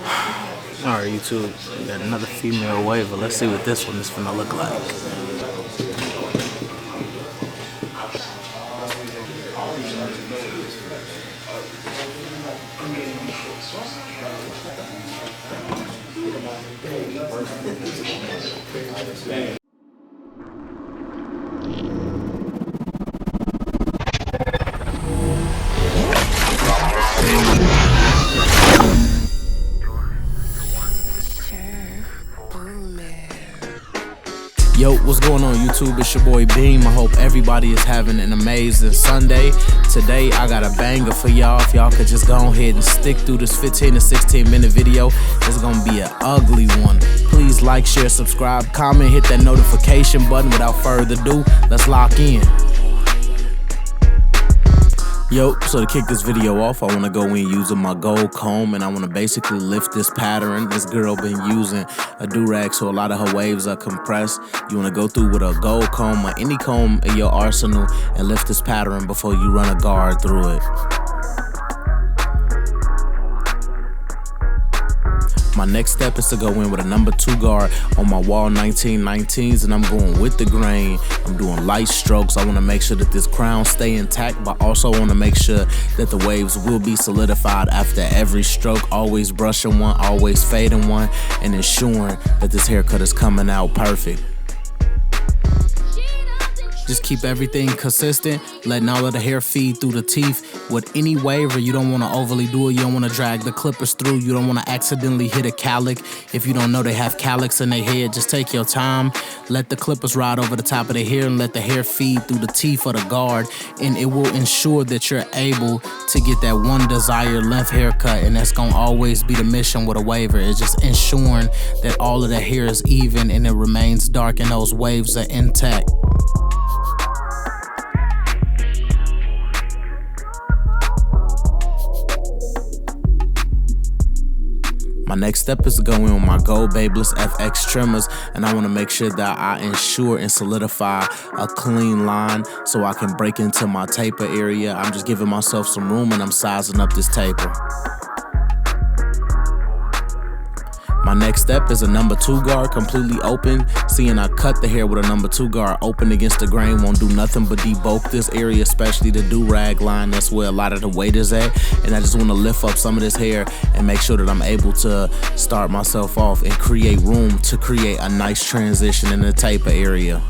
Alright, YouTube, we got another female waver. Let's see what this one is gonna look like. Yo, what's going on YouTube? It's your boy Beam. I hope everybody is having an amazing Sunday. Today I got a banger for y'all. If y'all could just go ahead and stick through this 15 to 16 minute video, it's gonna be an ugly one. Please like, share, subscribe, comment, hit that notification button. Without further ado, let's lock in. Yo, so to kick this video off, I want to go in using my gold comb, and I want to basically lift this pattern. This girl been using a do-rag, so a lot of her waves are compressed. You want to go through with a gold comb or any comb in your arsenal and lift this pattern before you run a guard through it. My next step is to go in with a number 2 guard on my wall 1919s, and I'm going with the grain. I'm doing light strokes. I want to make sure that this crown stay intact, but also want to make sure that the waves will be solidified after every stroke. Always brushing one, always fading one, and ensuring that this haircut is coming out perfect. Just keep everything consistent, letting all of the hair feed through the teeth. With any waver, you don't want to overly do it. You don't want to drag the clippers through. You don't want to accidentally hit a calic. If you don't know they have calics in their head, just take your time. Let the clippers ride over the top of the hair and let the hair feed through the teeth of the guard. And it will ensure that you're able to get that one desired length haircut. And that's going to always be the mission with a waver. It's just ensuring that all of the hair is even and it remains dark and those waves are intact. My next step is to go in with my gold Babeless FX trimmers, and I want to make sure that I ensure and solidify a clean line so I can break into my taper area. I'm just giving myself some room and I'm sizing up this taper. My next step is a number 2 guard completely open. Seeing I cut the hair with a number 2 guard open against the grain won't do nothing but debulk this area, especially the do-rag line. That's where a lot of the weight is at. And I just want to lift up some of this hair and make sure that I'm able to start myself off and create room to create a nice transition in the taper area.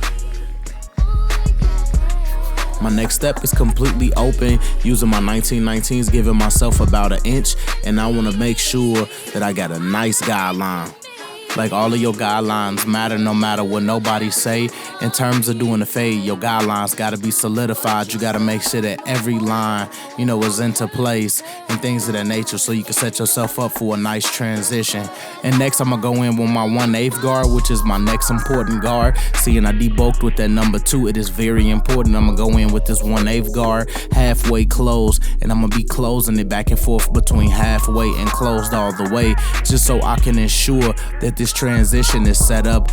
My next step is completely open, using my 1919s, giving myself about 1 inch, and I want to make sure that I got a nice guideline. Like, all of your guidelines matter no matter what nobody say. In terms of doing the fade, your guidelines got to be solidified. You got to make sure that every line, is into place and things of that nature so you can set yourself up for a nice transition. And next, I'm going to go in with my 1/8 guard, which is my next important guard. Seeing I debulked with that number 2, it is very important. I'm going to go in with this 1/8 guard, halfway closed, and I'm going to be closing it back and forth between halfway and closed all the way, just so I can ensure that this transition is set up,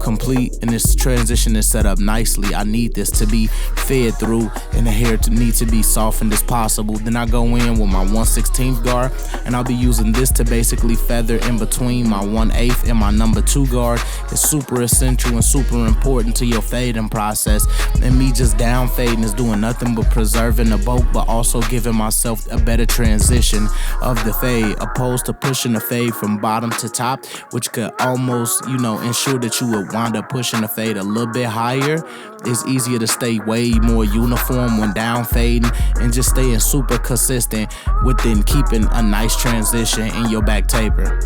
complete, and this transition is set up nicely. I need this to be fed through and the hair to need to be softened as possible. Then I go in with my 1/16 guard, and I'll be using this to basically feather in between my 1/8 and my number 2 guard. It's super essential and super important to your fading process. And me just down fading is doing nothing but preserving the bulk, but also giving myself a better transition of the fade, opposed to pushing the fade from bottom to top, which could almost, ensure that you would wind up pushing the fade a little bit higher. It's easier to stay way more uniform when down fading and just staying super consistent within keeping a nice transition in your back taper.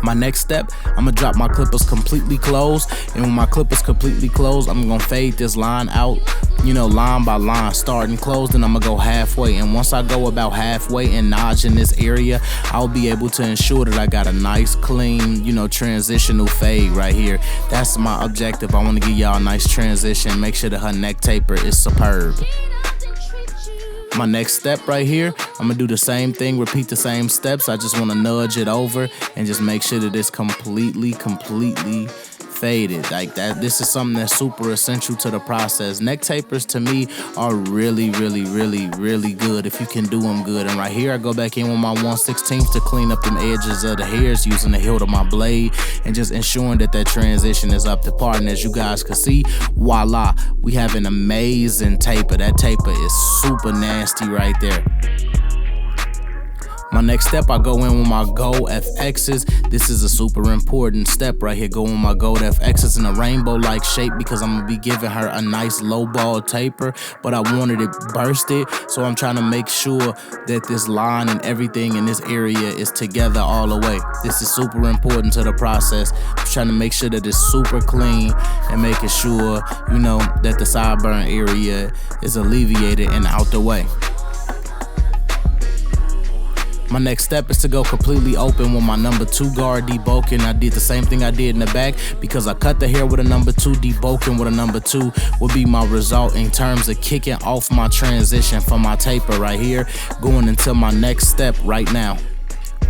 My next step, I'm gonna drop my clippers completely closed, and when my clippers completely closed, I'm gonna fade this line out, line by line, starting closed, and I'm gonna go halfway. And once I go about halfway and notch in this area, I'll be able to ensure that I got a nice, clean, transitional fade right here. That's my objective. I want to give y'all a nice transition, make sure that her neck taper is superb. My next step right here, I'm gonna do the same thing, repeat the same steps. I just want to nudge it over and just make sure that it's completely faded. Like that, this is something that's super essential to the process. Neck tapers to me are really, really, really, really good if you can do them good. And right here I go back in with my 1/16 to clean up them edges of the hairs using the hilt of my blade and just ensuring that transition is up to par. And as you guys can see, voila, we have an amazing taper. That taper is super nasty right there. My next step, I go in with my gold FXs. This is a super important step right here. Go with my gold FXs in a rainbow-like shape because I'm gonna be giving her a nice low ball taper, but I wanted it bursted, so I'm trying to make sure that this line and everything in this area is together all the way. This is super important to the process. I'm trying to make sure that it's super clean and making sure, you know, that the sideburn area is alleviated and out the way. My next step is to go completely open with my number 2 guard debulking. I did the same thing I did in the back because I cut the hair with a number 2, debulking with a number 2 will be my result in terms of kicking off my transition from my taper right here, going into my next step right now.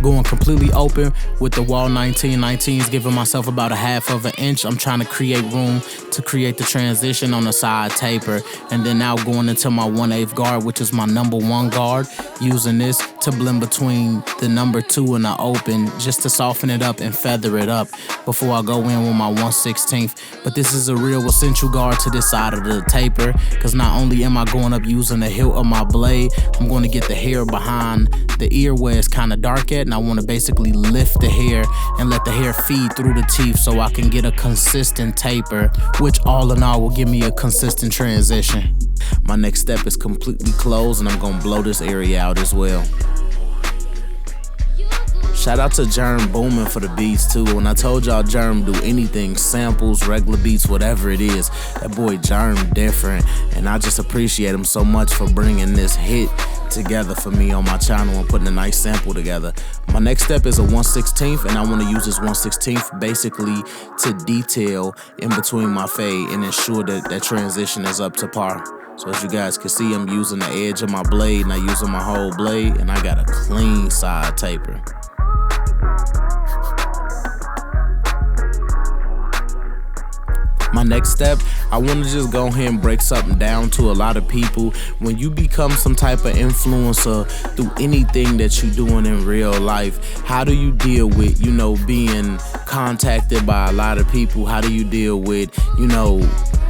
Going completely open with the wall 1919s, giving myself about a 1/2 inch. I'm trying to create room to create the transition on the side taper. And then now going into my 1/8 guard, which is my number 1 guard, using this to blend between the number 2 and the open just to soften it up and feather it up before I go in with my 1/16. But this is a real essential guard to this side of the taper because not only am I going up using the hilt of my blade, I'm going to get the hair behind the ear where it's kind of dark at, and I want to basically lift the hair and let the hair feed through the teeth so I can get a consistent taper, which all in all will give me a consistent transition. My next step is completely closed, and I'm gonna blow this area out as well. Shout out to Germ Boomin for the beats too. When I told y'all Germ do anything, samples, regular beats, whatever it is, that boy Germ different, and I just appreciate him so much for bringing this hit together for me on my channel and putting a nice sample together. My next step is a 1/16, and I want to use this 1/16 basically to detail in between my fade and ensure that that transition is up to par. So as you guys can see, I'm using the edge of my blade and I'm using my whole blade, and I got a clean side taper. My next step, I want to just go ahead and break something down to a lot of people. When you become some type of influencer through anything that you're doing in real life, how do you deal with, you know, being contacted by a lot of people? How do you deal with, you know,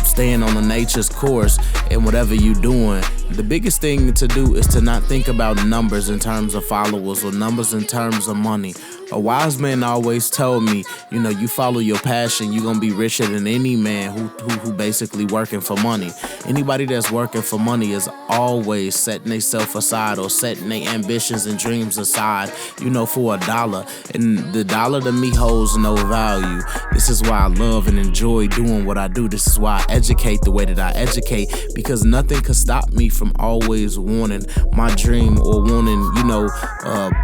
staying on the nature's course and whatever you're doing? The biggest thing to do is to not think about numbers in terms of followers or numbers in terms of money. A wise man always told me, you know, you follow your passion, you're gonna be richer than any man who basically working for money. Anybody that's working for money is always setting themselves aside or setting their ambitions and dreams aside, you know, for a dollar. And the dollar to me holds no value. This is why I love and enjoy doing what I do. This is why I educate the way that I educate, because nothing could stop me from always wanting my dream or wanting, you know,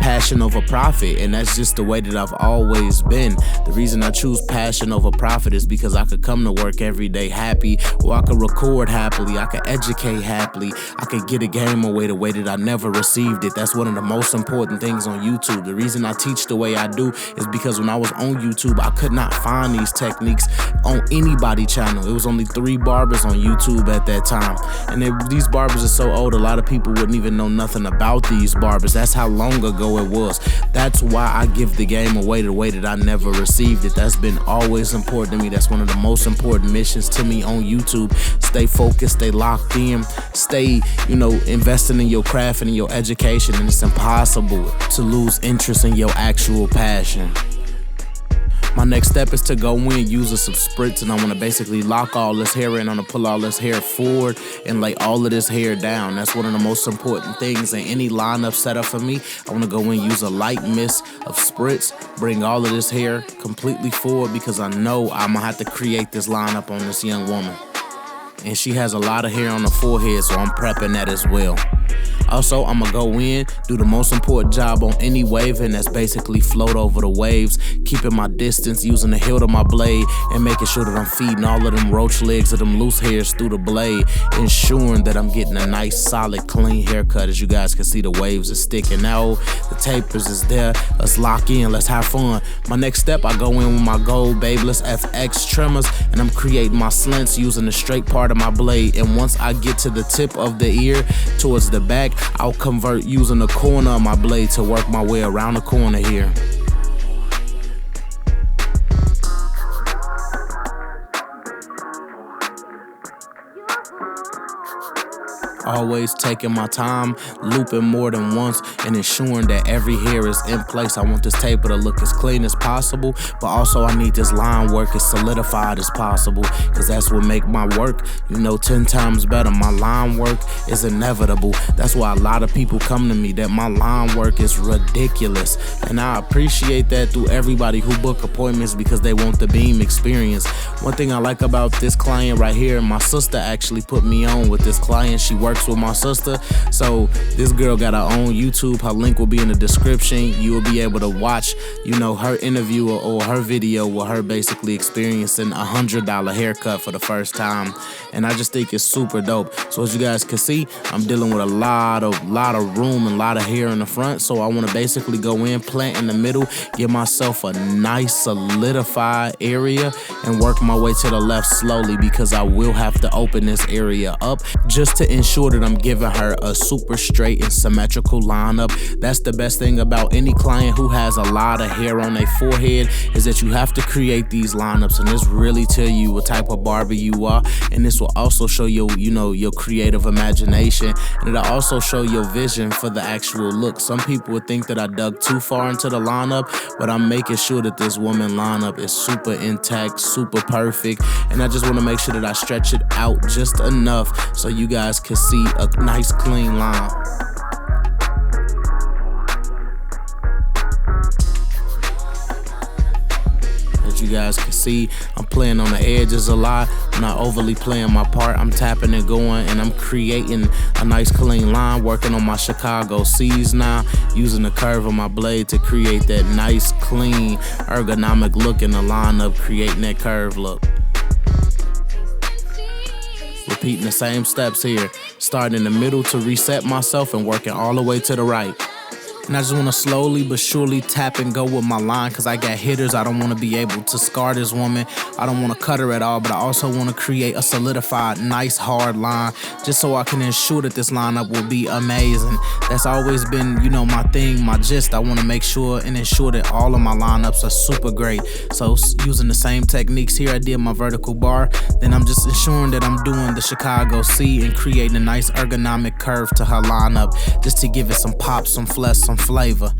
passion over profit. And that's just the way that I've always been. The reason I choose passion over profit is because I could come to work every day happy, or I could record happily, I could educate happily, I could get a game away the way that I never received it. That's one of the most important things on YouTube. The reason I teach the way I do is because when I was on YouTube, I could not find these techniques on anybody's channel. It was only 3 barbers on YouTube at that time. And these barbers are so old, a lot of people wouldn't even know nothing about these barbers. That's how long ago it was. That's why I give the game away the way that I never received it. That's been always important to me. That's one of the most important missions to me on YouTube. Stay focused, stay locked in, stay, you know, investing in your craft and in your education, and it's impossible to lose interest in your actual passion. My next step is to go in using some spritz, and I want to basically lock all this hair in. I'm going to pull all this hair forward and lay all of this hair down. That's one of the most important things in any lineup setup for me. I want to go in, use a light mist of spritz, bring all of this hair completely forward because I know I'm going to have to create this lineup on this young woman. And she has a lot of hair on the forehead, so I'm prepping that as well. Also, I'ma go in, do the most important job on any wave, and that's basically float over the waves, keeping my distance, using the hilt of my blade, and making sure that I'm feeding all of them roach legs or them loose hairs through the blade, ensuring that I'm getting a nice, solid, clean haircut. As you guys can see, the waves are sticking out, the tapers is there. Let's lock in, let's have fun. My next step, I go in with my gold Babeless FX trimmers, and I'm creating my slants using the straight part of my blade. And once I get to the tip of the ear towards the back, I'll convert using the corner of my blade to work my way around the corner here. Always taking my time, looping more than once, and ensuring that every hair is in place. I want this taper to look as clean as possible, but also I need this line work as solidified as possible, because that's what make my work, 10 times better. My line work is inevitable. That's why a lot of people come to me that my line work is ridiculous, and I appreciate that through everybody who book appointments because they want the beam experience. One thing I like about this client right here, my sister actually put me on with this client. She works with my sister, so this girl got her own YouTube. Her link will be in the description. You will be able to watch, her interview or her video with her basically experiencing $100 haircut for the first time, and I just think it's super dope. So as you guys can see, I'm dealing with a lot of room and a lot of hair in the front, so I want to basically go in, plant in the middle, give myself a nice solidified area, and work my way to the left slowly, because I will have to open this area up just to ensure that I'm giving her a super straight and symmetrical lineup. That's the best thing about any client who has a lot of hair on their forehead, is that you have to create these lineups, and this really tell you what type of barber you are, and this will also show your creative imagination, and it'll also show your vision for the actual look. Some people would think that I dug too far into the lineup, but I'm making sure that this woman lineup is super intact, super perfect, and I just want to make sure that I stretch it out just enough so you guys can see a nice clean line. As you guys can see, I'm playing on the edges a lot. I'm not overly playing my part. I'm tapping and going, and I'm creating a nice clean line, working on my Chicago C's now, using the curve of my blade to create that nice, clean, ergonomic look in the lineup, creating that curve look. Repeating the same steps here, starting in the middle to reset myself and working all the way to the right. And I just want to slowly but surely tap and go with my line, because I got hitters. I don't want to be able to scar this woman. I don't want to cut her at all, but I also want to create a solidified, nice, hard line, just so I can ensure that this lineup will be amazing. That's always been, my thing, my gist. I want to make sure and ensure that all of my lineups are super great. So using the same techniques here, I did my vertical bar. Then I'm just ensuring that I'm doing the Chicago C and creating a nice ergonomic curve to her lineup, just to give it some pop, some flesh, some flavor.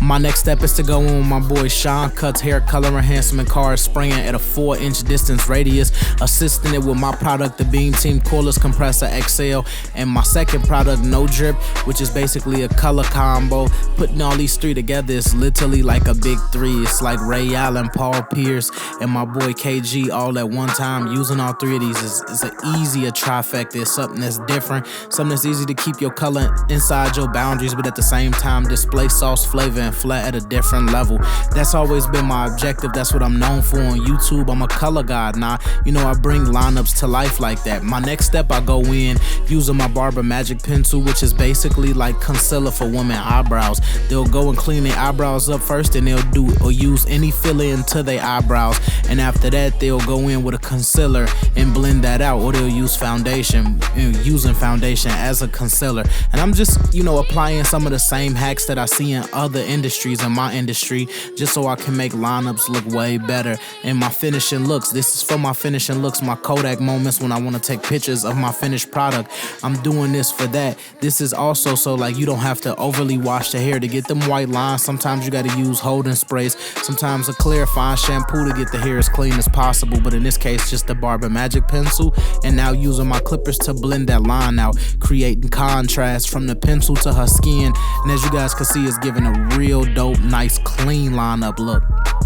My next step is to go in with my boy Sean Cuts Hair Color Enhancement Card, spraying at a 4-inch distance radius, assisting it with my product, the Beam Team Cordless Compressor XL, and my second product, No Drip, which is basically a color combo. Putting all these three together is literally like a big three. It's like Ray Allen, Paul Pierce, and my boy KG all at one time. Using all three of these is an easier trifecta. It's something that's different, something that's easy to keep your color inside your boundaries, but at the same time display sauce, flavor, and flat at a different level. That's always been my objective. That's what I'm known for on YouTube. I'm a color god now. I bring lineups to life like that. My next step, I go in using my Barber Magic Pencil, which is basically like concealer for women eyebrows. They'll go and clean their eyebrows up first, and they'll do or use any filler into their eyebrows, and after that they'll go in with a concealer and blend that out, or they'll use foundation, using foundation as a concealer. And I'm just applying some of the same hacks that I see in other industries in my industry, just so I can make lineups look way better. And my finishing looks, this is for my finishing looks, my Kodak moments when I want to take pictures of my finished product. I'm doing this for that. This is also so you don't have to overly wash the hair to get them white lines. Sometimes you got to use holding sprays, sometimes a clarifying shampoo to get the hair as clean as possible, but in this case just the Barber Magic Pencil, and now using my clippers to blend that line out, creating contrast from the pencil to her skin. And as you guys can see, it's giving a real real dope, nice, clean lineup look.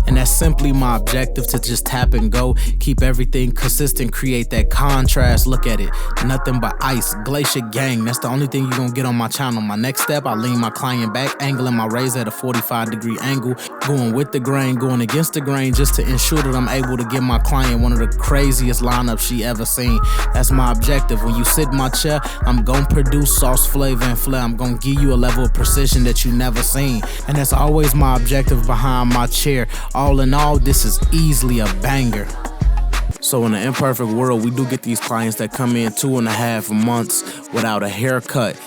And that's simply my objective, to just tap and go. Keep everything consistent, create that contrast. Look at it, nothing but ice, Glacier Gang. That's the only thing you're gonna get on my channel. My next step, I lean my client back, angling my razor at a 45-degree angle. Going with the grain, going against the grain, just to ensure that I'm able to give my client one of the craziest lineups she ever seen. That's my objective. When you sit in my chair, I'm gonna produce sauce, flavor, and flair. I'm gonna give you a level of precision that you never seen. And that's always my objective behind my chair. All in all, this is easily a banger. So in an imperfect world, we do get these clients that come in 2.5 months without a haircut.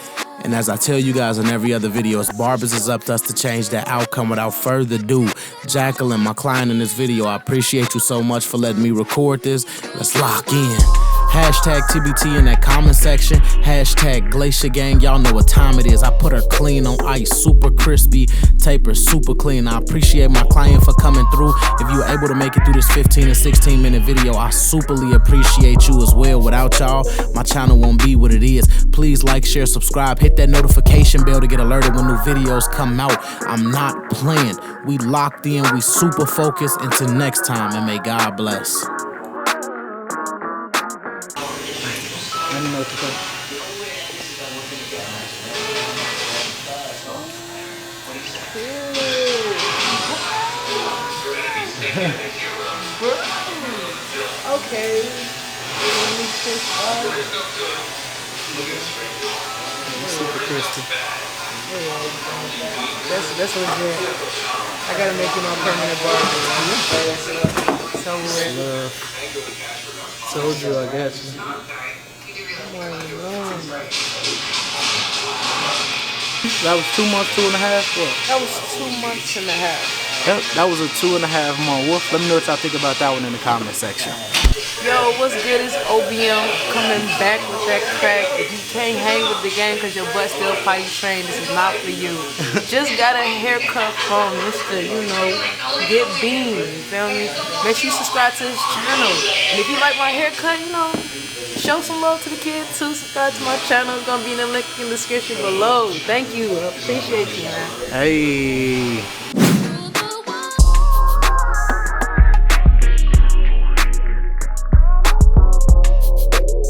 And as I tell you guys in every other video, it's barbers, is up to us to change that outcome. Without further ado, Jacqueline, my client in this video, I appreciate you so much for letting me record this. Let's lock in. Hashtag TBT in that comment section. Hashtag Glacier Gang. Y'all know what time it is. I put her clean on ice, super crispy, taper, super clean. I appreciate my client for coming through. If you were able to make it through this 15 and 16 minute video, I superly appreciate you as well. Without y'all, my channel won't be what it is. Please like, share, subscribe, hit that notification bell to get alerted when new videos come out. I'm not playing. We locked in, we super focused. Until next time, and may God bless. Let me know what you think. Okay. Super crispy. That's legit. I gotta make you my permanent barber. So Told you I got you. That was 2 months, 2.5. What? that was 2 months and a half. That was a 2.5 month wolf. Let me know what y'all think about that one in the comment section. Yo, what's good? It's OBM coming back with that crack. If you can't hang with the game because your butt still potty trained, this is not for you. Just got a haircut from Mr. Get Bean. You feel me? Make sure you subscribe to his channel. And if you like my haircut, show some love to the kid too. Subscribe to my channel. It's gonna be in the link in the description below. Thank you. I appreciate you, man. Hey.